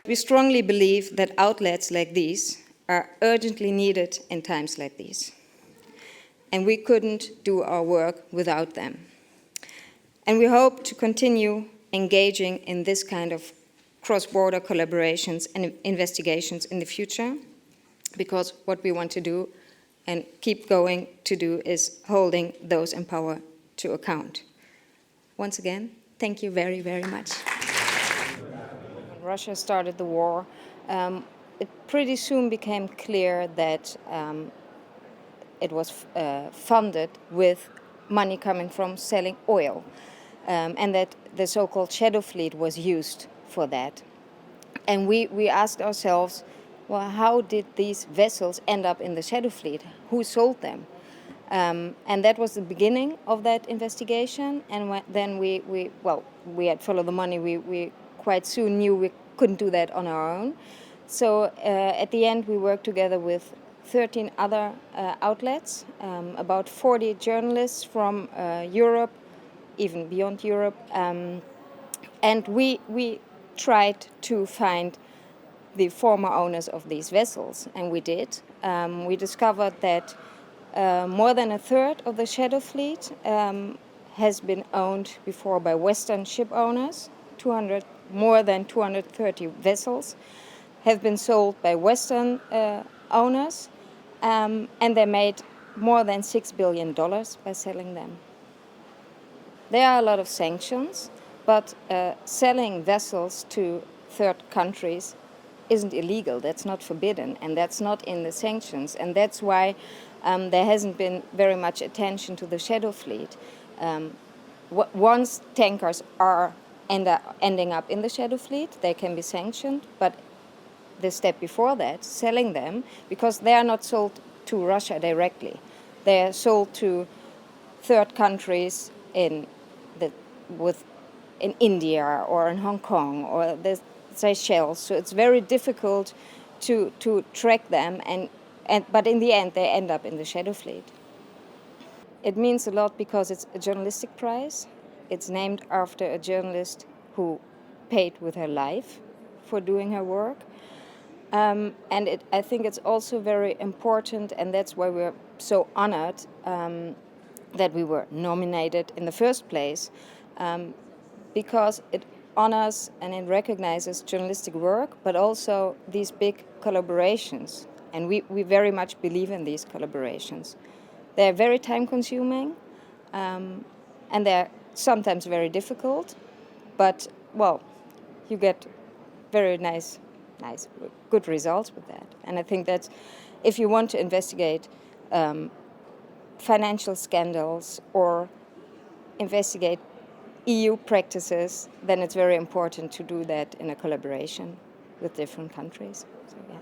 We strongly believe that outlets like these are urgently needed in times like these. And we couldn't do our work without them. And we hope to continue engaging in this kind of cross-border collaborations and investigations in the future, because what we want to do and keep going to do is holding those in power to account. Once again, thank you very, very much. When Russia started the war, it pretty soon became clear that it was funded with money coming from selling oil, and that the so-called shadow fleet was used for that. And we asked ourselves, well, how did these vessels end up in the shadow fleet? Who sold them? And that was the beginning of that investigation. And then we had followed the money. We quite soon knew we couldn't do that on our own. So at the end, we worked together with 13 other outlets, about 40 journalists from Europe, even beyond Europe. And we tried to find the former owners of these vessels, and we did. We discovered that more than a third of the shadow fleet has been owned before by Western ship owners. More than 230 vessels have been sold by Western owners, and they made more than $6 billion by selling them. There are a lot of sanctions, but selling vessels to third countries isn't illegal. That's not forbidden, and that's not in the sanctions. And that's why there hasn't been very much attention to the shadow fleet. Once tankers are ending up in the shadow fleet, they can be sanctioned, but the step before that, selling them, because they are not sold to Russia directly. They are sold to third countries in India or in Hong Kong or the Seychelles. So it's very difficult to track them, but in the end they end up in the shadow fleet. It means a lot because it's a journalistic prize. It's named after a journalist who paid with her life for doing her work. And I think it's also very important, and that's why we're so honored that we were nominated in the first place, because it honors and it recognizes journalistic work, but also these big collaborations. And we very much believe in these collaborations. They're very time-consuming, and they're sometimes very difficult, but, well, you get very nice, good results with that. And I think that if you want to investigate financial scandals or investigate EU practices, then it's very important to do that in a collaboration with different countries. So, yeah.